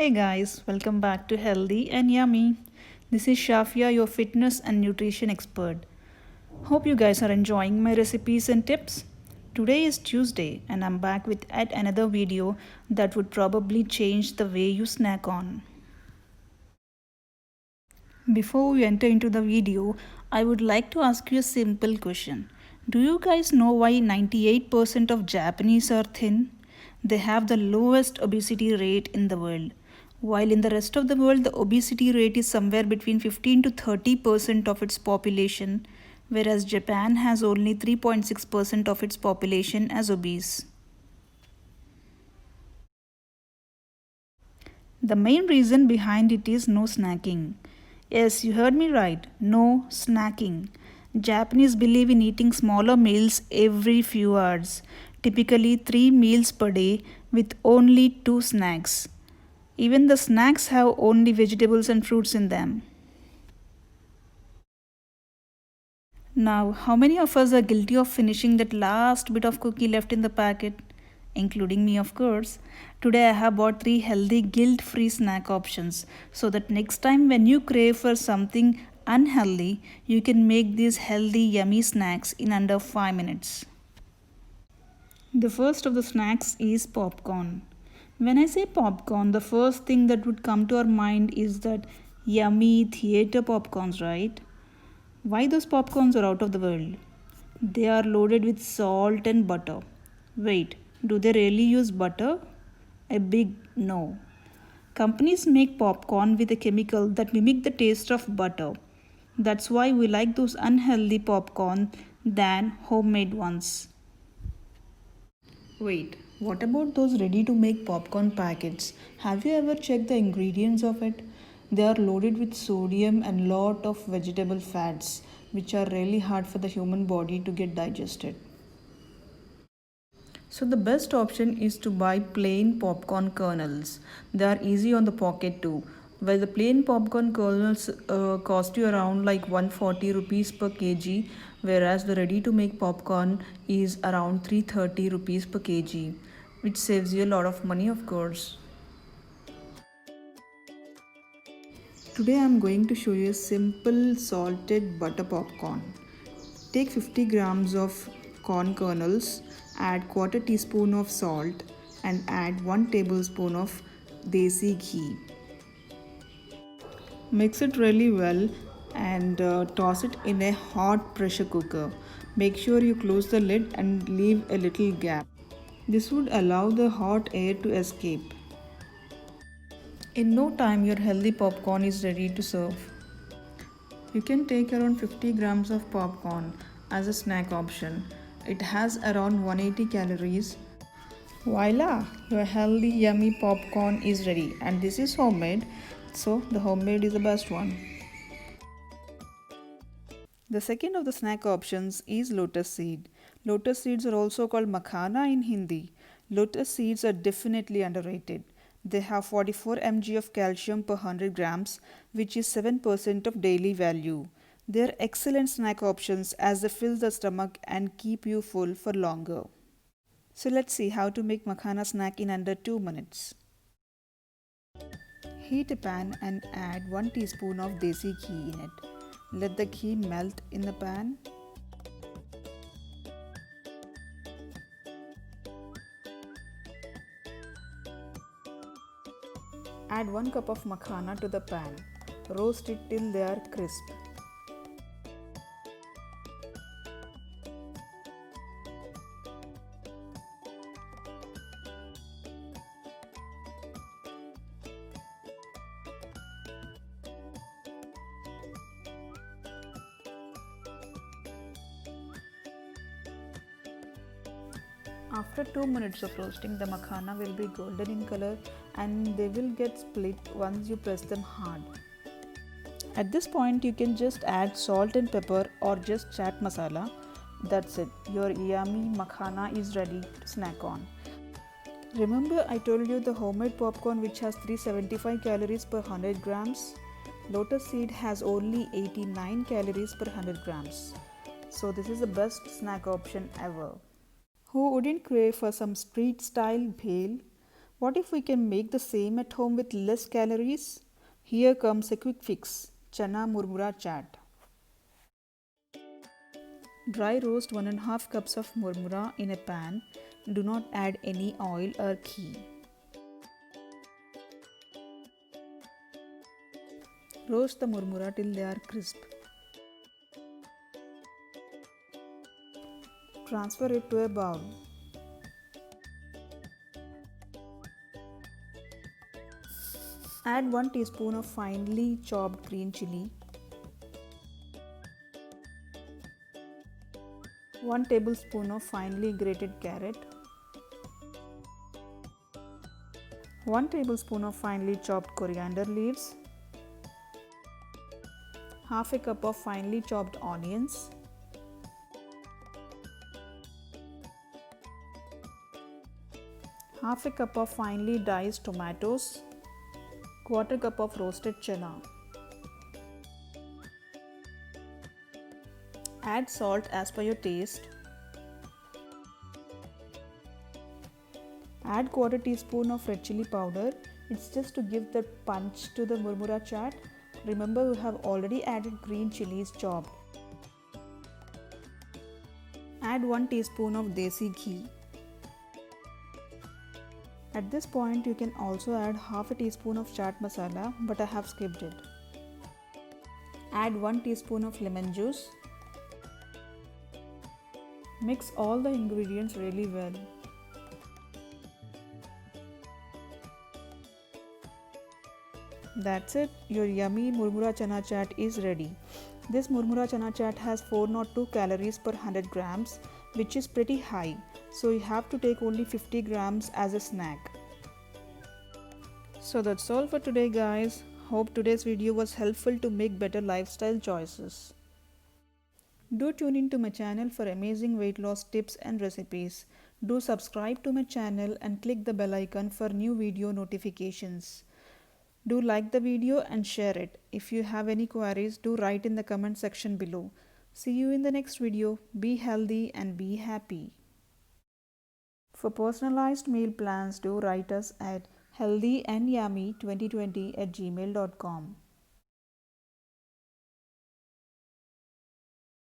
Hey guys, welcome back to Healthy and Yummy. This is Shafia, your fitness and nutrition expert. Hope you guys are enjoying my recipes and tips. Today is Tuesday and I'm back with yet another video that would probably change the way you snack on. Before we enter into the video, I would like to ask you a simple question. Do you guys know why 98% of Japanese are thin? They have the lowest obesity rate in the world. While in the rest of the world, the obesity rate is somewhere between 15 to 30% of its population, whereas Japan has only 3.6% of its population as obese. The main reason behind it is no snacking. Yes, you heard me right. No snacking. Japanese believe in eating smaller meals every few hours, typically 3 meals per day with only 2 snacks. Even the snacks have only vegetables and fruits in them. Now, how many of us are guilty of finishing that last bit of cookie left in the packet? Including me, of course. Today, I have bought 3 healthy, guilt free snack options so that next time when you crave for something unhealthy, you can make these healthy, yummy snacks in under 5 minutes. The first of the snacks is popcorn. When I say popcorn, the first thing that would come to our mind is that yummy theater popcorns, right? Why those popcorns are out of the world? They are loaded with salt and butter. Wait, do they really use butter? A big no. Companies make popcorn with a chemical that mimic the taste of butter. That's why we like those unhealthy popcorn than homemade ones. Wait, what about those ready to make popcorn packets? Have you ever checked the ingredients of it? They are loaded with sodium and lot of vegetable fats, which are really hard for the human body to get digested. So the best option is to buy plain popcorn kernels. They are easy on the pocket too. Well, the plain popcorn kernels cost you around like 140 rupees per kg, whereas the ready to make popcorn is around 330 rupees per kg, which saves you a lot of money, of course. Today I am going to show you a simple salted butter popcorn. Take 50 grams of corn kernels, add quarter teaspoon of salt and add 1 tablespoon of desi ghee. Mix it really well and toss it in a hot pressure cooker. Make sure you close the lid and leave a little gap. This would allow the hot air to escape. In no time, your healthy popcorn is ready to serve. You can take around 50 grams of popcorn as a snack option. It has around 180 calories. Voila! Your healthy, yummy popcorn is ready, and this is homemade, so the homemade is the best one. The second of the snack options is lotus seed. Lotus seeds are also called makhana in Hindi. Lotus seeds are definitely underrated. They have 44 mg of calcium per 100 grams, which is 7% of daily value. They are excellent snack options as they fill the stomach and keep you full for longer. So let's see how to make makhana snack in under 2 minutes. Heat a pan and add 1 teaspoon of desi ghee in it. Let the ghee melt in the pan. Add 1 cup of makhana to the pan. Roast it till they are crisp. After 2 minutes of roasting, the makhana will be golden in color and they will get split once you press them hard. At this point, you can just add salt and pepper or just chaat masala. That's it. Your yummy makhana is ready to snack on. Remember I told you the homemade popcorn which has 375 calories per 100 grams? Lotus seed has only 89 calories per 100 grams. So this is the best snack option ever. Who wouldn't crave for some street style bhel? What if we can make the same at home with less calories? Here comes a quick fix: Chana Murmura Chat. Dry roast 1.5 cups of murmura in a pan. Do not add any oil or ghee. Roast the murmura till they are crisp. Transfer it to a bowl. Add 1 teaspoon of finely chopped green chili, 1 tablespoon of finely grated carrot, 1 tablespoon of finely chopped coriander leaves, half a cup of finely chopped onions, half a cup of finely diced tomatoes, quarter cup of roasted chana. Add salt as per your taste. Add quarter teaspoon of red chili powder. It's just to give that punch to the murmura chaat. Remember, we have already added green chilies chopped. Add 1 teaspoon of desi ghee. At this point, you can also add half a teaspoon of chaat masala, but I have skipped it. Add 1 teaspoon of lemon juice. Mix all the ingredients really well. That's it, your yummy murmura chana chaat is ready. This murmura chana chaat has 402 calories per 100 grams, which is pretty high, so you have to take only 50 grams as a snack. So that's all for today, guys. Hope today's video was helpful to make better lifestyle choices. Do tune in to my channel for amazing weight loss tips and recipes. Do subscribe to my channel and click the bell icon for new video notifications. Do like the video and share it. If you have any queries, do write in the comment section below. See you in the next video. Be healthy and be happy. For personalized meal plans, do write us at healthyandyummy2020@gmail.com.